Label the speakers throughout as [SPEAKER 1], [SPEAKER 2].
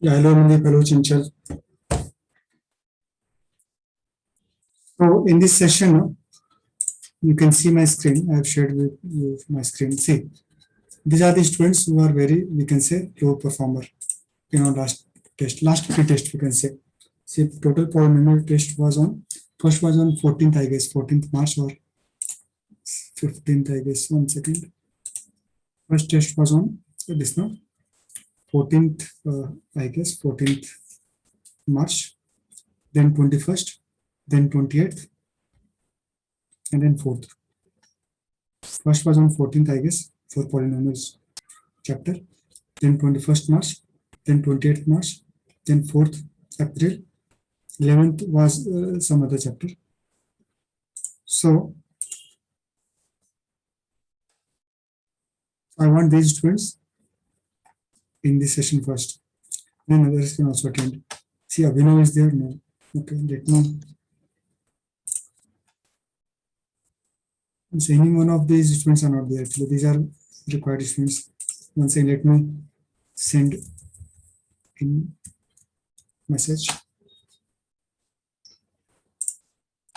[SPEAKER 1] Yeah, hello Mandeep, hello Chinchal. So in this session, you can see my screen. I have shared with you my screen. See, these are the students who are very, we can say, low performer. Last test, last pre-test, we can say. See, total polynomial test was on, first was on 14th, I guess, 14th March or 15th, I guess. 1 second. First test was on this now, 14th, I guess, 14th March, then 21st, then 28th, and then 4th. First was on 14th, I guess, for polynomials chapter, then 21st March, then 28th March, then 4th April, 11th was some other chapter. So I want these students in this session first, then others can also attend. See, Abhinav is there? No. Okay, let me. So any one of these students are not there. Actually, these are required students. Once again, let me send in message.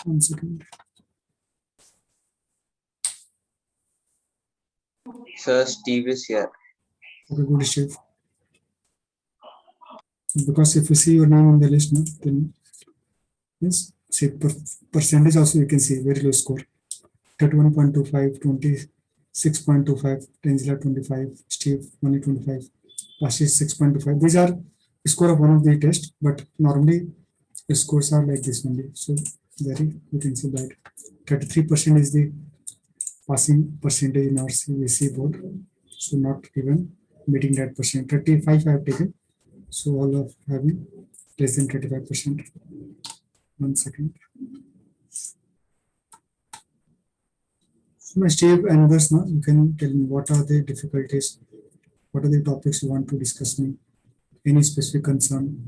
[SPEAKER 1] 1 second.
[SPEAKER 2] Sir, Steve is here.
[SPEAKER 1] Okay, good, Steve. Because if you see your name in the list, no, then yes, say percentage also you can see very low score. 31.25, 26.25, Tenzila 25, Steve only 25, Ashish 6.25. These are score of one of the test, but normally the scores are like this only. So very you can see that 33% is the passing percentage in our CBSE board. So not even meeting that percent. 35 I have taken. So all of having less than 35%. 1 second. So my Steve and others now, you can tell me what are the difficulties, what are the topics you want to discuss me, any specific concern.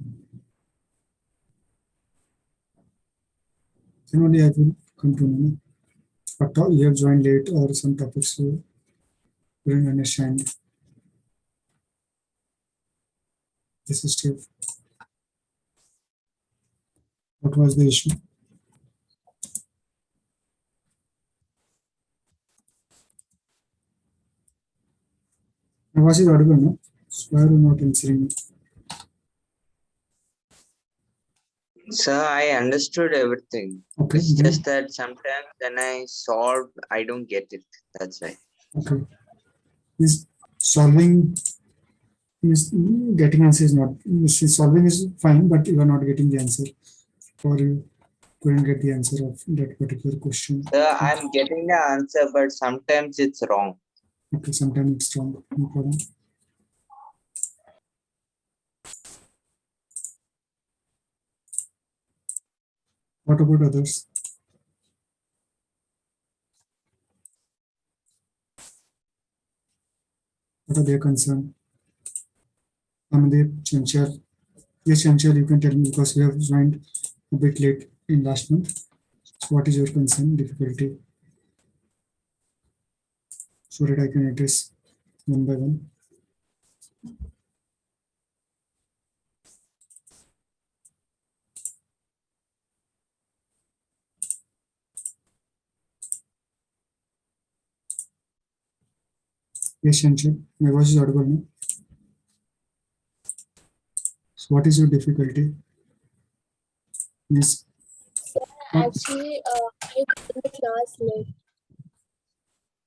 [SPEAKER 1] Then only I will come to know. But you have joined late or some topics you didn't understand. This is Steve. What was the issue? My voice is audible, no? So why are you not answering me?
[SPEAKER 2] Sir, I understood everything.
[SPEAKER 1] Okay.
[SPEAKER 2] It's just that sometimes when I solve, I don't get it. That's why.
[SPEAKER 1] Okay. Is solving is getting answer is not solving is fine, but you are not getting the answer, or you couldn't get the answer of that particular question.
[SPEAKER 2] Sir, I'm getting the answer, but sometimes it's wrong.
[SPEAKER 1] Okay, sometimes it's wrong. No problem. What about others? What are their concern? Amandeep, Chanchal. Yes, Chanchal, you can tell me because we have joined a bit late in last month. So what is your concern, difficulty? So that I can address one by one. Yes, Chanchal, my voice is audible now. So what is your difficulty? Yes.
[SPEAKER 3] Actually, I joined the class late.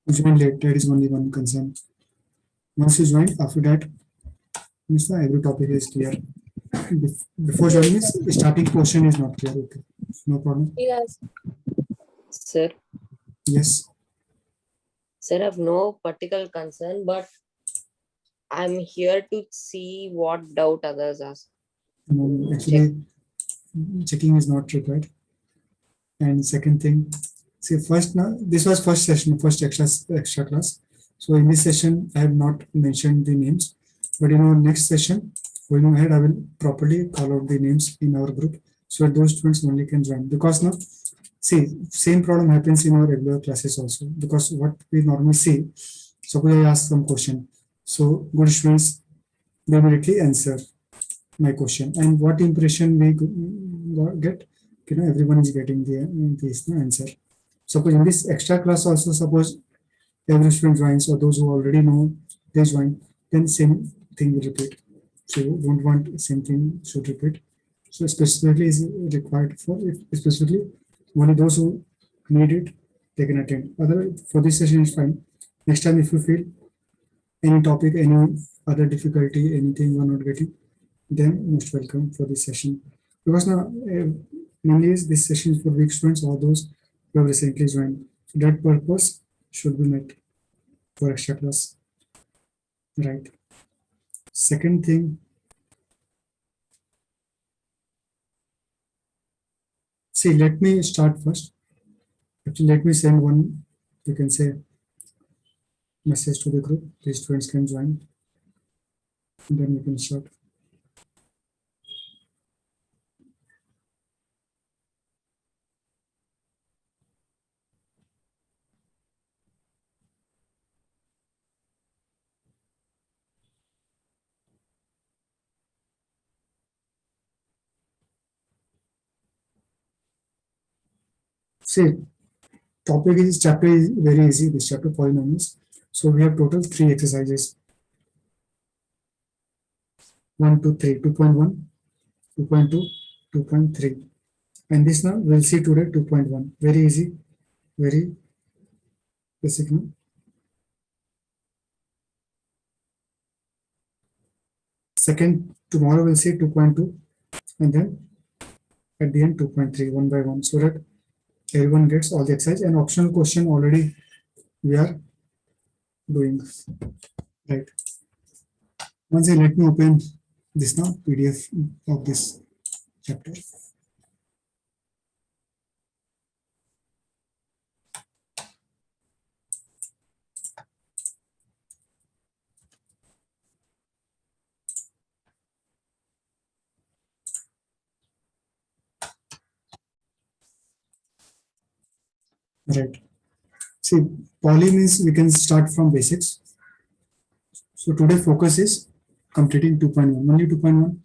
[SPEAKER 1] You joined late, that is only one concern. Once you join, after that, every topic is clear. Before joining, starting question is not clear. Okay, no problem.
[SPEAKER 3] Yes.
[SPEAKER 4] Sir,
[SPEAKER 1] Yes.
[SPEAKER 4] sir, I have no particular concern, but I'm here to see what doubt others ask.
[SPEAKER 1] No, actually, checking is not required. And second thing, see, first now this was first session, first extra class. So in this session, I have not mentioned the names, but in our next session, going ahead, I will properly call out the names in our group so that those students only can join. Because now, see, same problem happens in our regular classes also. Because what we normally see, suppose I ask some question, so good students, they immediately answer. my question and what impression we get. Everyone is getting this answer. Suppose in this extra class also, suppose every student joins or those who already know they join, then same thing will repeat. So you don't want same thing should repeat. So specifically is required for if specifically only those who need it they can attend. Other for this session is fine. Next time if you feel any topic, any other difficulty, anything you are not getting, then most welcome for this session. Because now mainly is this session is for weak students or those who have recently joined. So that purpose should be met for extra class. Right. Second thing, see, let me start first. Actually, let me send one, you can say, message to the group. These students can join. And then we can start. See, topic is chapter is very easy. This chapter polynomials. So we have total 3 exercises. 1, 2, 3, 2.1, 2.2, 2.3. And this now we'll see today 2.1. Very easy, very basic. No? Second, tomorrow we'll see 2.2 and then at the end 2.3 one by one so that everyone gets all the exercise and optional question already we are doing. Right. Once again, let me open this now PDF of this chapter. Right. See, poly means we can start from basics. So today focus is completing 2.1, only 2.1,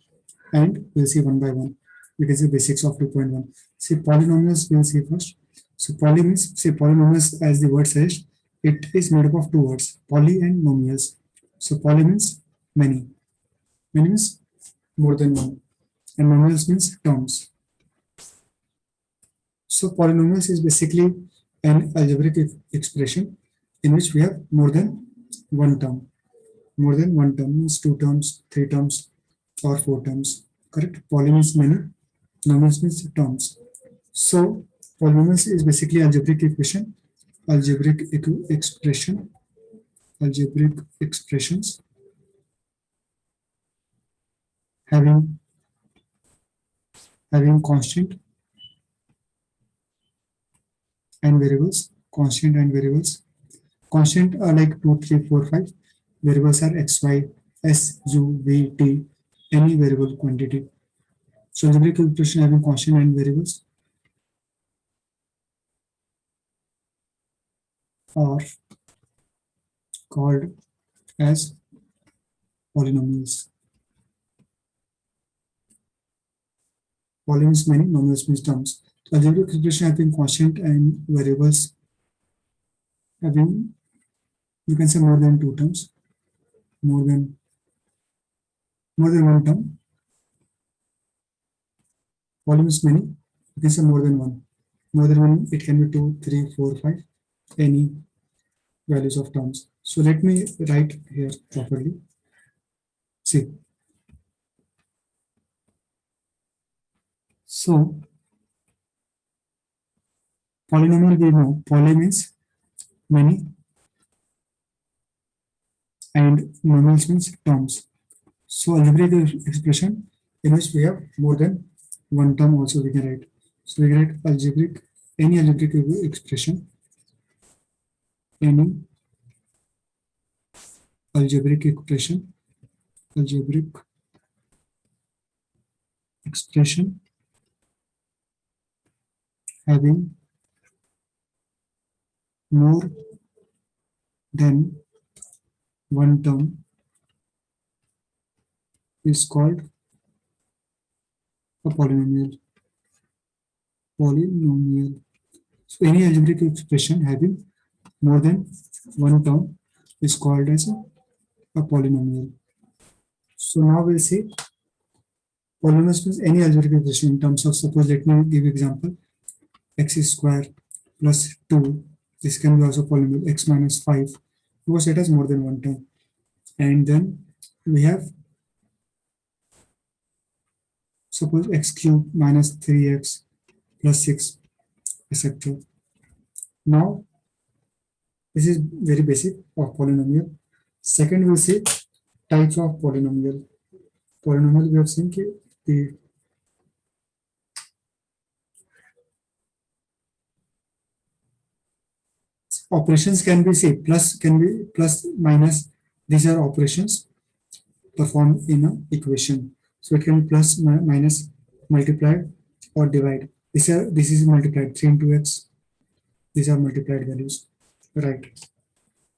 [SPEAKER 1] and we'll see one by one. We can see basics of 2.1. See, polynomials we'll see first. So poly means, see, polynomials as the word says, it is made up of two words, poly and nomials. So poly means many. Many means more than one. And nomials means terms. So polynomials is basically an algebraic expression in which we have more than one term. More than one term means 2 terms, 3 terms, or 4 terms. Correct? Poly means many, nomials means terms. So polynomials is basically algebraic equation, algebraic expression, algebraic expressions having constant and variables, constant and variables. Constant are like 2, 3, 4, 5. Variables are x, y, s, u, v, t, any variable quantity. So algebraic expression having constant and variables are called as polynomials. Poly means many, nomials means terms. So algebraic expression having constant and variables having, you can say more than 2 terms, more than one term. Poly means many, you can say more than one. More than one, it can be 2, 3, 4, 5, any values of terms. So let me write here properly. See. So polynomial we know, poly means many and nomials means terms. So algebraic expression in which we have more than one term also we can write. So we can write algebraic, any algebraic expression, any algebraic expression, algebraic expression having more than one term is called a polynomial. Polynomial. So any algebraic expression having more than one term is called as a polynomial. So now we'll see polynomials means any algebraic expression in terms of, suppose, let me give example, x square plus 2. This can be also polynomial, x minus 5, because it has more than one term. And then we have, suppose, x cube minus 3x plus 6, etc. Now, this is very basic of polynomial. Second, we'll see types of polynomial. Polynomial, we have seen the operations can be, say, plus, can be plus, minus. These are operations performed in an equation. So it can be plus, minus, multiplied, or divide. This is multiplied, 3 into x. These are multiplied values, right?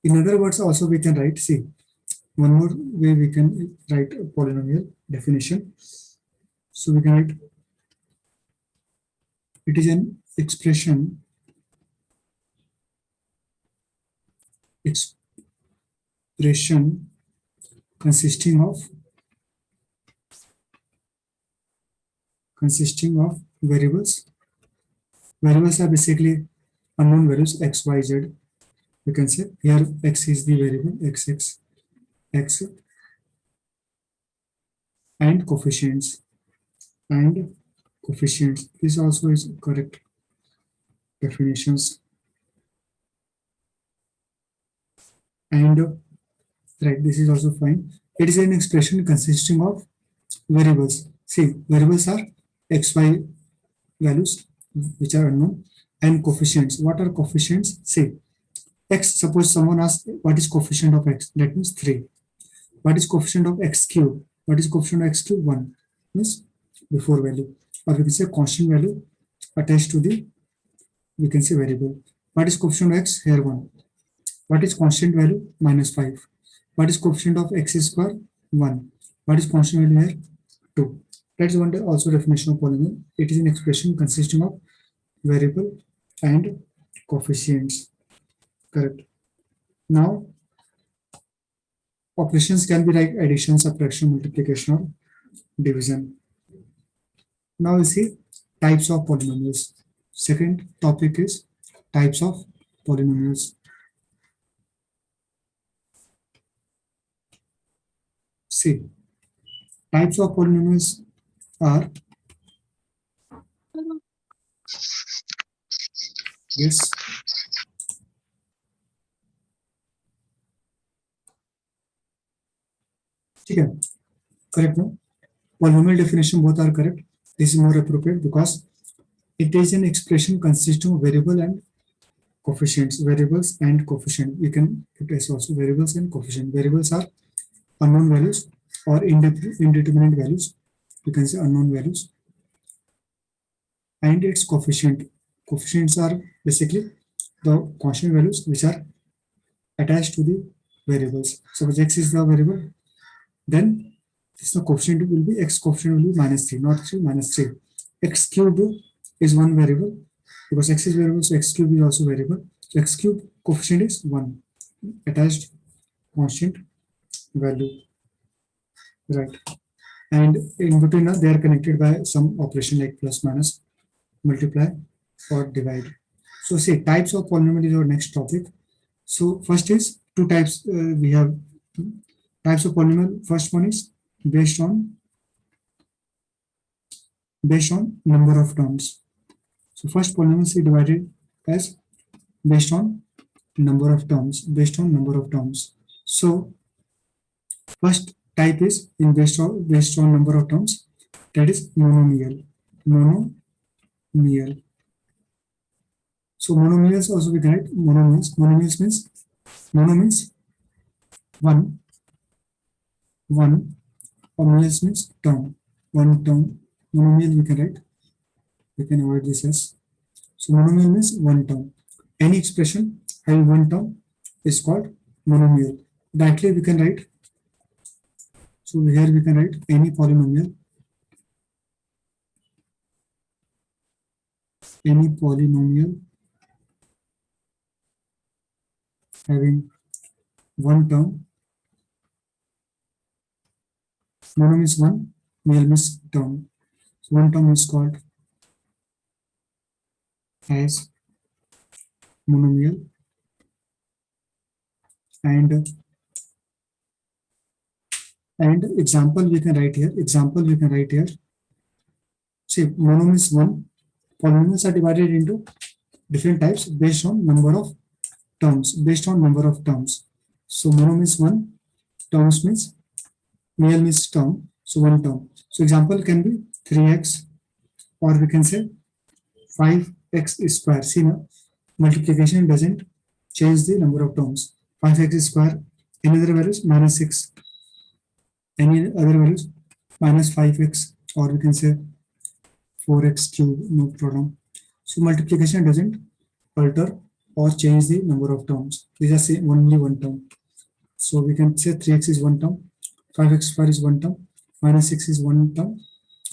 [SPEAKER 1] In other words, also we can write, see, one more way we can write a polynomial definition. So we can write, it is an expression consisting of variables. Variables are basically unknown values, x, y, z. We can say here x is the variable, x, x, and coefficients. This also is correct definitions. And right, this is also fine. It is an expression consisting of variables. See, variables are x, y values which are unknown, and coefficients. What are coefficients? See, x, suppose someone asks what is coefficient of x, that means 3. What is coefficient of x cube? What is coefficient of x cube? 1, means before value, or we can say constant value attached to the, we can say, variable. What is coefficient of x? Here 1. What is constant value? Minus 5. What is coefficient of x square? 1. What is constant value here? 2. That's one also definition of polynomial. It is an expression consisting of variable and coefficients. Correct. Now, operations can be like addition, subtraction, multiplication, or division. Now we see types of polynomials. Second topic is types of polynomials. See, types of polynomials are, yes, okay, correct, no? Polynomial definition both are correct. This is more appropriate because it is an expression consisting of variable and coefficients. Variables and coefficient. We can put as also variables and coefficient. Variables are unknown values or indeterminate values. We can say unknown values. And its coefficient. Coefficients are basically the constant values which are attached to the variables. Suppose x is the variable, then this coefficient will be, x coefficient will be minus 3, not 3, minus 3. X cube is one variable because x is variable, so x cube is also variable. So x cube coefficient is 1, attached constant value, right? And in between they are connected by some operation like plus, minus, multiply, or divide. So say types of polynomial is our next topic. So first is two types. We have types of polynomial. First one is based on number of terms. So first polynomial is divided as based on number of terms. So first type is in based on number of terms, that is monomial. So monomials also we can write monomials. Monomials means one. Monomials means term. One term. Monomial we can write. We can avoid this as. So monomial means one term. Any expression having one term is called monomial. Directly we can write. So here we can write any polynomial any polynomial having one term. Mono means one, real means term. So one term is called as monomial, and example we can write here. Example we can write here. See, mono means one. Polynomials are divided into different types based on number of terms. Based on number of terms. So mono means one. Terms means real means term. So one term. So example can be 3x, or we can say 5x square. See now, multiplication doesn't change the number of terms. 5x square, any other values minus 6, any other values minus 5x, or we can say 4x cube, no problem. So multiplication doesn't alter or change the number of terms. These are say only one term. So we can say 3x is one term, 5x square is one term, minus 6 is one term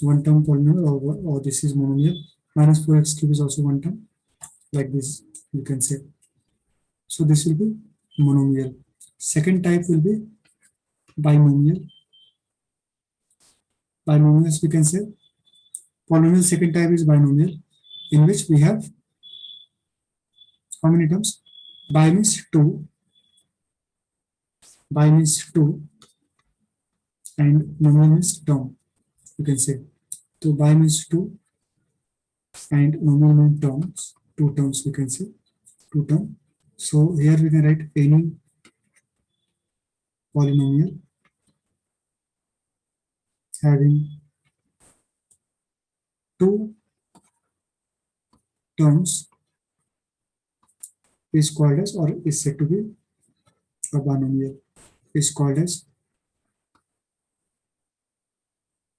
[SPEAKER 1] polynomial, or this is monomial. Minus 4x cube is also one term, like this you can say. So this will be monomial. Second type will be binomial. Binomials we can say. Polynomial second type is binomial, in which we have how many terms? Bi means 2. Bi means 2, and nomial means term. You can say. So bi means 2, and nomial means terms. 2 terms we can say. 2 term. So here we can write any polynomial having 2 terms is called as, or is said to be, a binomial. Is called as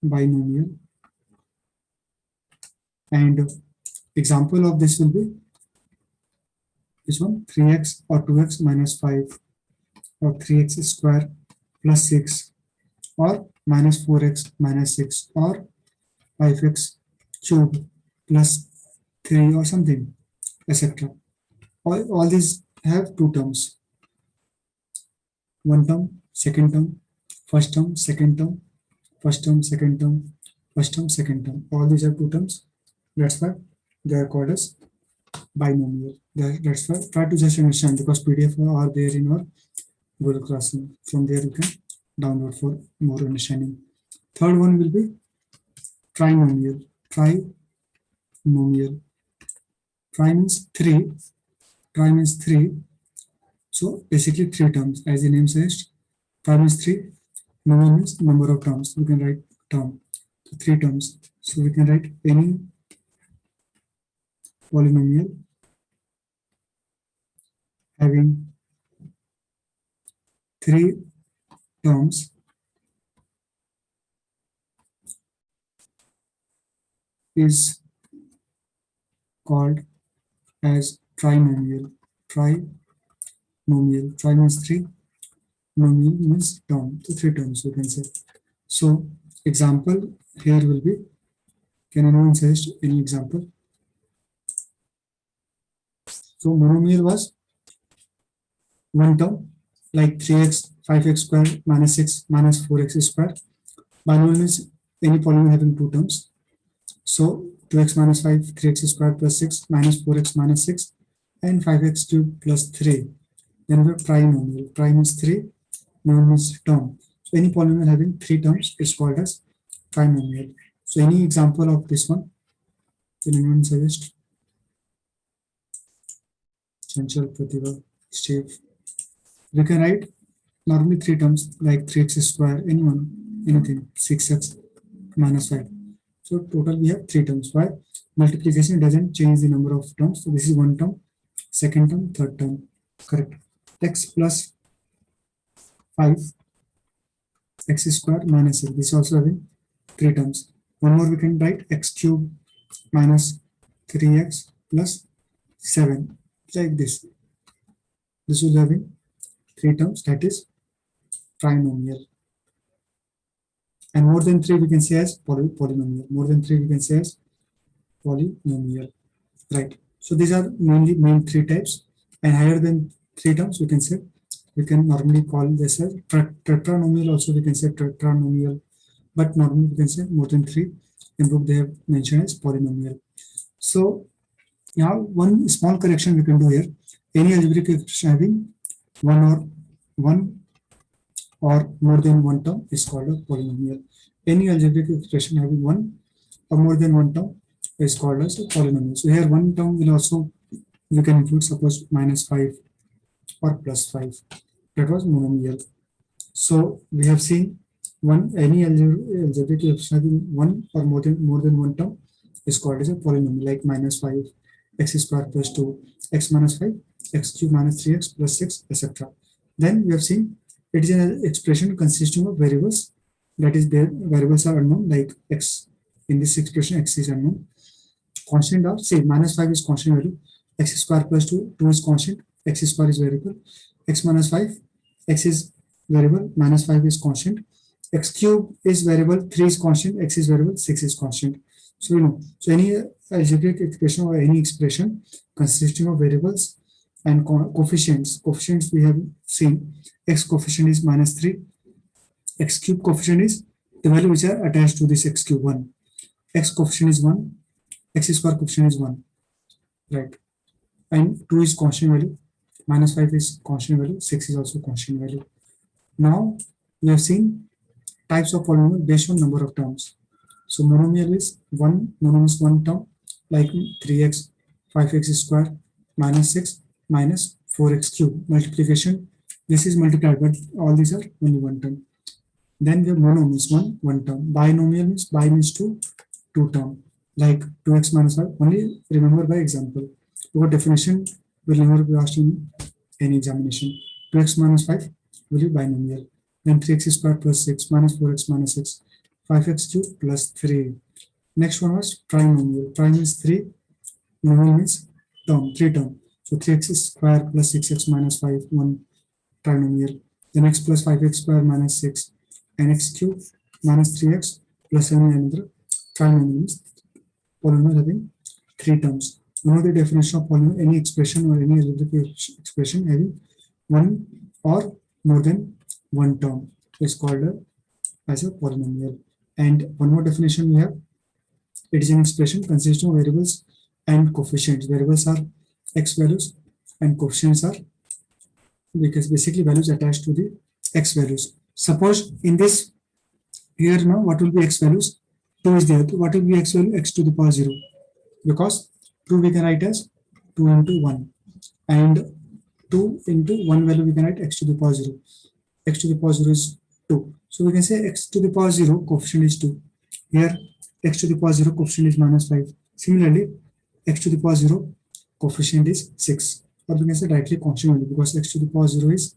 [SPEAKER 1] binomial. And example of this will be this one, 3x or 2x minus 5, or 3x square plus 6, or minus 4x minus 6, or 5x cube plus 3, or something, etc. All these have 2 terms. One term, second term, first term, second term, first term, second term, first term, second term. All these are 2 terms. That's why they are called as binomial. That's why try to just understand, because PDF are there in our Google Classroom. From there you can download for more understanding. Third one will be trinomial. Trinomial. Tri means 3. Tri means 3. So basically 3 terms, as the name says. Tri means 3. Nomial means number of terms. We can write term. So 3 terms. So we can write any polynomial having 3 terms is called as trinomial. Trinomial. Tri means 3. Nomial means term. So 3 terms we can say. So example here will be, can anyone suggest any example? So monomial was one term, like 3x, 5x square minus 6 minus 4x square. Binomial means any polynomial having 2 terms. So 2x minus 5, 3x square plus 6 minus 4x minus 6, and 5x cube plus 3. Then we have trinomial. Tri means 3, nomial means term. So any polynomial having 3 terms is called as trinomial. So any example of this one? Can anyone suggest? Chanchal, Pratibha, Steve. We can write normally 3 terms, like 3x square, anything, 6x minus 5. So total we have 3 terms. Why? Multiplication doesn't change the number of terms. So this is one term, second term, third term. Correct. X plus 5, x square minus 6. This is also having 3 terms. One more we can write x cube minus 3x plus 7, like this. This is having 3 terms, that is trinomial. And more than 3 we can say as polynomial. More than 3 we can say as polynomial. right? So these are mainly main three types, and higher than three terms, we can say, we can normally call this as tetranomial. Also, we can say tetranomial, but normally we can say more than three. In book they have mentioned as polynomial. So now one small correction we can do here. Any algebraic expression having one or more than one term is called a polynomial. Any algebraic expression having one or more than one term is called as a polynomial. So here one term will also, you can include suppose -5 or +5. That was monomial. So we have seen one any algebraic expression having one or more than one term is called as a polynomial, like -5, x square plus 2, x minus 5, x cube minus 3x plus 6, etc. Then we have seen it is an expression consisting of variables, that is their variables are unknown, like x. In this expression x is unknown. Constant are, say, -5 is constant value, x square plus 2 is constant, x square is variable, x minus 5, x is variable, -5 is constant, x cube is variable, 3 is constant, x is variable, 6 is constant. So you know, so any algebraic expression or any expression consisting of variables and coefficients we have seen, x coefficient is -3, x cube coefficient is the value which are attached to this x cube 1, x coefficient is 1, x square coefficient is 1, right? And 2 is constant value, -5 is constant value, 6 is also constant value. Now we have seen types of polynomial based on number of terms. So monomial is one term, like 3x, 5x square, -6, minus 4x cube. Multiplication, this is multiplied, but all these are only one term. Then we have monomial is one term. Binomial means bi means two term, like 2x minus 5. Only remember by example. Your definition will never be asked in any examination. 2x minus 5 will be binomial. Then 3x square plus 6 minus 4x minus 6, 5x cube plus 3. Next one was trinomial. Tri means 3, nomial means term, 3 term. So 3x square plus 6x minus 5, 1 trinomial. Then x plus 5x square minus 6, and x cube minus 3x plus 7, another trinomial means polynomial having 3 terms. You know the definition of polynomial, any expression or any algebraic expression having one or more than one term is called as a polynomial. And one more definition we have, it is an expression consisting of variables and coefficients. Variables are x values and coefficients are, because basically values attached to the x values. Suppose in this here now, what will be x values? 2 is there. What will be x value? X to the power 0. Because 2 we can write as 2 into 1. And 2 into 1 value we can write x to the power 0. X to the power 0 is 2. So we can say x to the power 0 coefficient is 2. Here x to the power 0 coefficient is -5. Similarly, x to the power 0 coefficient is 6. Or we can say directly constant value, because x to the power 0 is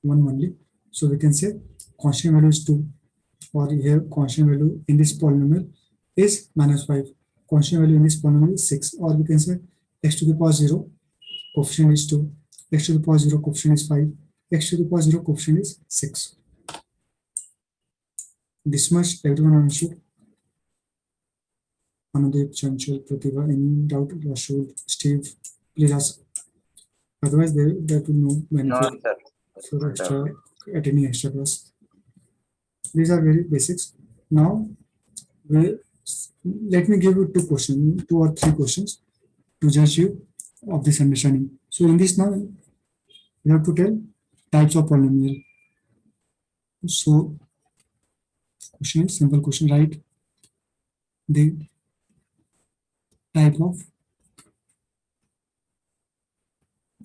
[SPEAKER 1] 1 only. So we can say constant value is 2. Or here constant value in this polynomial is -5. Constant value in this polynomial is 6. Or we can say x to the power 0 coefficient is 2. X to the power 0 coefficient is 5. X to the power 0 coefficient is 6. This much everyone understood. Anudeep, Chanchal, Pratibha, any doubt? Rashul, Steve, please ask. Otherwise, there will no benefit
[SPEAKER 2] sir.
[SPEAKER 1] for extra attending extra class. These are very basics. Now, let me give you two or three questions to judge you of this understanding. So in this now, you have to tell types of polynomial. So question, simple question, right? The type of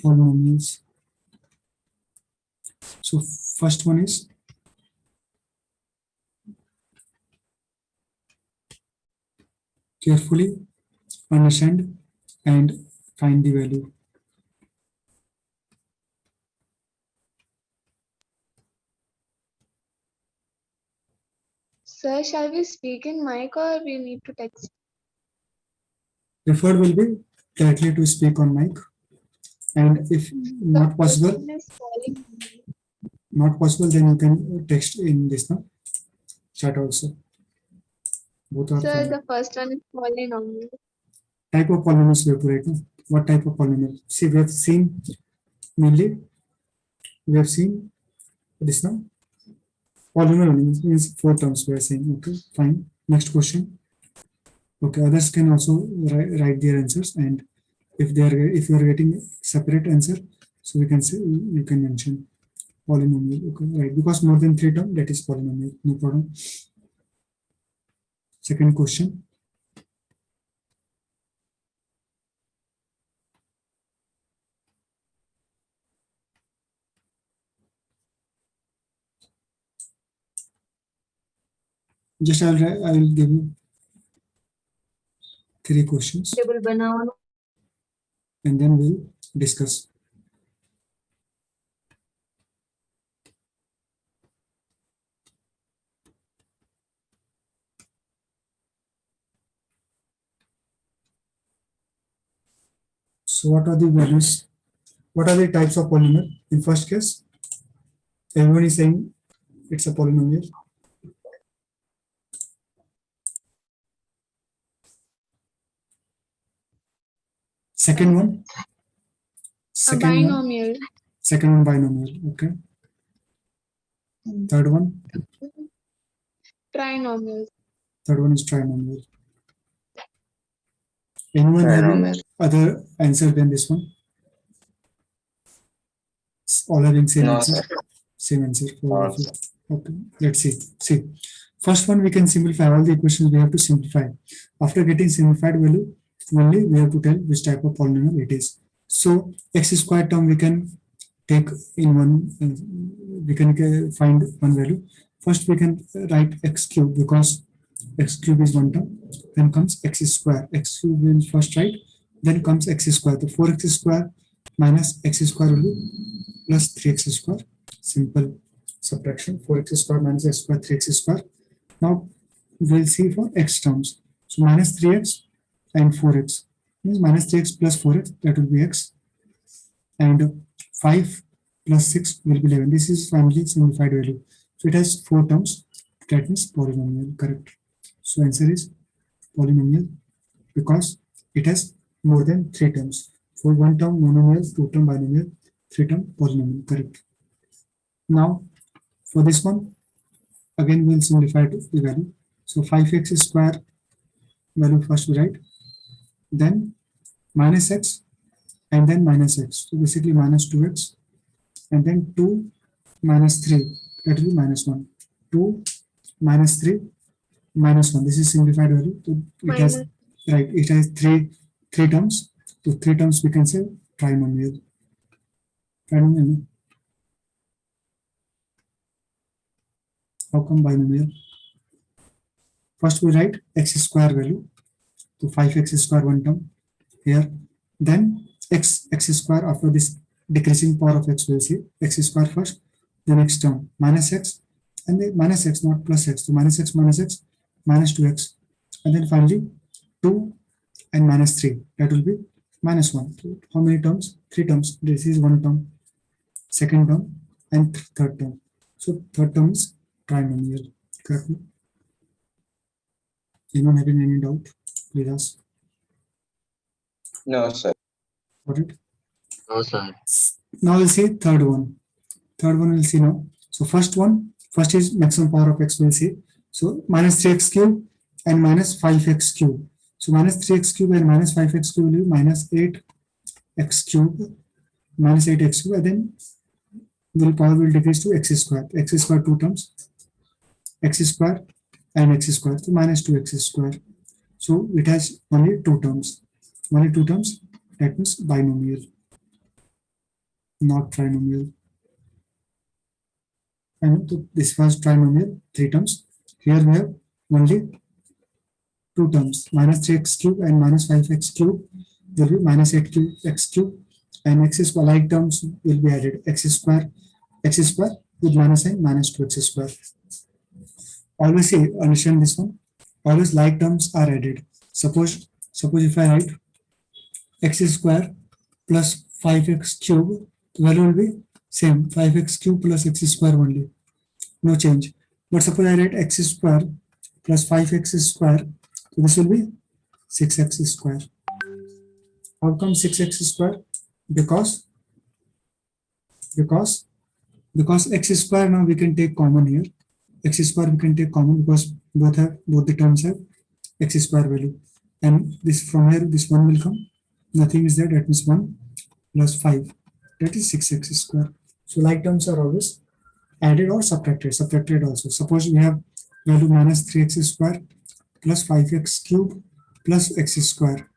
[SPEAKER 1] polynomials. So first one is carefully understand and find the value.
[SPEAKER 3] Sir, shall we speak in mic or we need to text?
[SPEAKER 1] Preferred will be directly to speak on mic, and if not possible,
[SPEAKER 3] Person is calling me.
[SPEAKER 1] then you can text in this now chat also. Both are
[SPEAKER 3] Sir,
[SPEAKER 1] fine.
[SPEAKER 3] the first one is calling on me.
[SPEAKER 1] type of polynomials we have to write. No? What type of polynomial? See, we have seen mainly, we have seen this now. Polynomial means 4 terms we are saying. Okay, fine. Next question. Okay, others can also write their answers, and if you are getting separate answer, so we can say you can mention polynomial. Okay, right? Because more than 3 terms, that is polynomial. No problem. Second question. Just I will give you 3 questions and then we'll discuss. So what are the values? What are the types of polynomial? In first case, everyone is saying it's a polynomial. Second one.
[SPEAKER 3] A binomial.
[SPEAKER 1] Second one binomial. Okay. Third one.
[SPEAKER 3] Trinomial.
[SPEAKER 1] Third one is trinomial. Anyone have
[SPEAKER 2] Trinomial.
[SPEAKER 1] other answer than this one? All having same
[SPEAKER 2] No,
[SPEAKER 1] answer.
[SPEAKER 2] sir.
[SPEAKER 1] Same answer. For all of you.
[SPEAKER 2] Sir.
[SPEAKER 1] Okay. Let's see. See. First one we can simplify all the equations. We have to simplify. After getting simplified value, only we have to tell which type of polynomial it is. So x squared term we can take in one. We can find one value. First we can write x cube because x cube is one term. Then comes x square. X cube will first write. Then comes x square. The 4x square minus x square will be plus 3x square. Simple subtraction. 4x square minus x square 3x square. Now we'll see for x terms. So minus 3x and 4x means minus 3x plus 4x, that will be x, and 5 plus 6 will be 11. This is finally simplified value. So it has 4 terms. That means polynomial. Correct. So answer is polynomial because it has more than 3 terms. For 1 term monomial, 2 term binomial, 3 term polynomial. Correct. Now for this one, again we'll simplify to the value. So 5x square value first we write, then minus x and then minus x. So basically minus 2x and then 2 minus 3, that will be minus 1. 2 minus 3 minus 1. This is simplified value. So it has right. It has three terms. So 3 terms we can say trinomial. Trinomial. How come binomial? First we write x square value. So 5x square one term here. Then x square after this decreasing power of x, we'll see x square first. The next term minus x and then minus x, not plus x. So minus x minus 2x, and then finally 2 and minus 3, that will be minus 1. So how many terms? 3 terms. This is 1 term, second term, and third term. So third term is trinomial. Correct me? Anyone having any doubt? Please ask.
[SPEAKER 2] No, sir.
[SPEAKER 1] Got it?
[SPEAKER 5] No, sir.
[SPEAKER 1] Now we'll see third one. Third one we'll see now. So first is maximum power of x, we'll see. So minus 3x cube and minus 5x cube. So minus 3x cube and minus 5x cube will be minus 8x cube, minus 8x cube, and then the power will decrease to x square. X square 2 terms, x square and x square, so minus 2x square. So it has only 2 terms. Only 2 terms, that means binomial, not trinomial. And this was trinomial, 3 terms. Here we have only 2 terms, minus 3x cube and minus 5x cube. There will be minus 8x cube and x square like terms will be added. X square with minus sign minus 2x square. Always see, understand this one. Always like terms are added. Suppose if I write x square plus 5x cube, the value will be same, 5x cube plus x square only, no change. But suppose I write x square plus 5x square, so this will be 6x square. How come 6x square? Because because x square now we can take common here. X square we can take common because both the terms have x square value, and this from here this one will come. Nothing is there. That means 1 plus 5. That is 6x square. So like terms are always added or subtracted. Subtracted also. Suppose we have value minus 3x square plus 5x cube plus x square.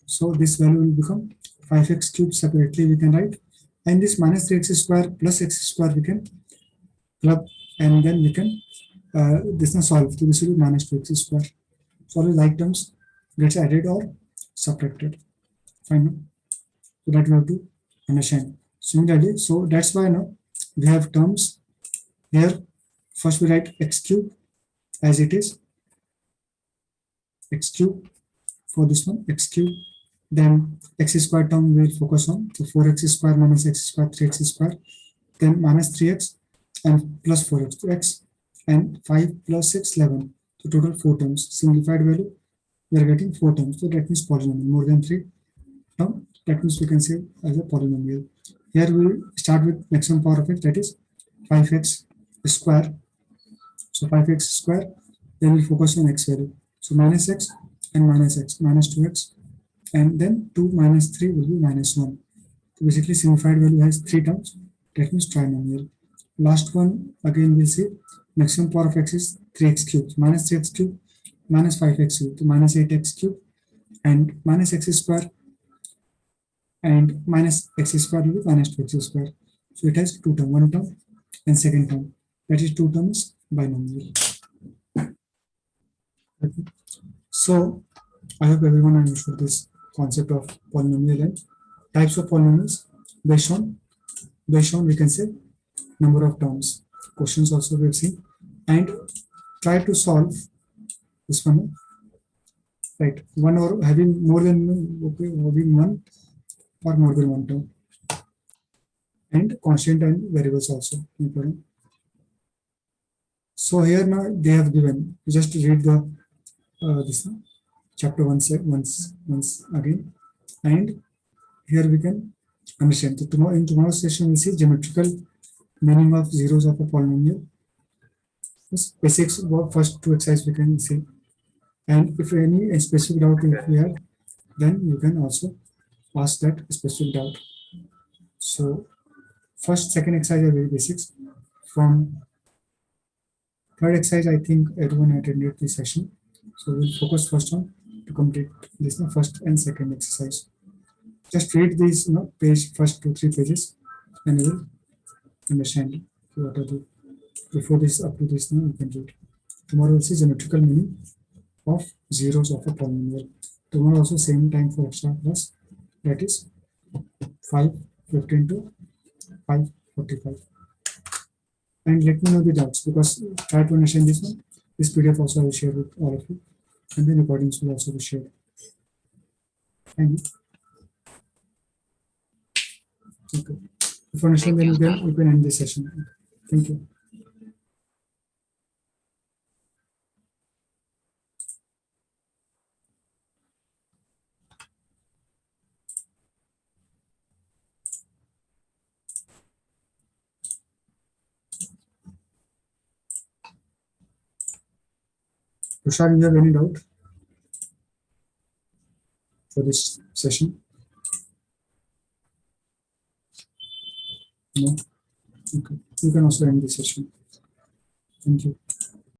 [SPEAKER 1] So this value will become 5x cube separately we can write, and this minus 3x square plus x square we can club, and then we can this is solve. So this will be minus 2x square. So all the like terms gets added or subtracted. Fine. So that we have to understand. Similarly, so that's why now we have terms here. First we write x cube as it is, x cube for this one, x cube. Then x square term we will focus on. So 4x square minus x square, 3x square, then minus 3x and plus 4x, 2x, and 5 plus 6, 11. So total 4 terms. Simplified value, we are getting 4 terms. So that means polynomial, more than 3 term. That means we can say as a polynomial. Here we will start with maximum power of x, that is 5x square. So 5x square, then we focus on x value. So minus x and minus x, minus 2x, and then 2 minus 3 will be minus 1. So basically simplified value has 3 terms. That means trinomial. Last one again we'll see maximum power of x is 3x cubed, minus 3x cubed, minus 5x cubed, so minus 8x cubed, and minus x square, and minus x square will be minus 2x square. So it has 2 terms, one term and second term. That is 2 terms binomial. Okay. So I hope everyone understood this concept of polynomial and types of polynomials based on we can say number of terms. Questions also we have seen, and try to solve this one, right? One or having more than having one or more than one term, and constant and variables also important. So here now they have given, just read the this chapter once again, and here we can understand. So tomorrow in tomorrow's session we see geometrical meaning of zeros of a polynomial. This basics of first 2 exercises we can see, and if any specific doubt if we have, then you can also ask that specific doubt. So first, second exercise are very basics. From third exercise, I think everyone attended this session. So we'll focus first on to complete this first and second exercise. Just read these page first 2-3 pages, and you will understand what are the before this up to this you can read. Tomorrow we'll see geometrical meaning of zeros of a polynomial. Tomorrow also same time for extra class, that is 5:15 to 5:45. And let me know the doubts, because try to understand this one. This PDF also I will share with all of you, and the recordings will also be shared. Thank you. Okay. If you understand, then you can end this session. Thank you. Tushar, you have any doubt for this session? No? Okay. You can also end this session. Thank you.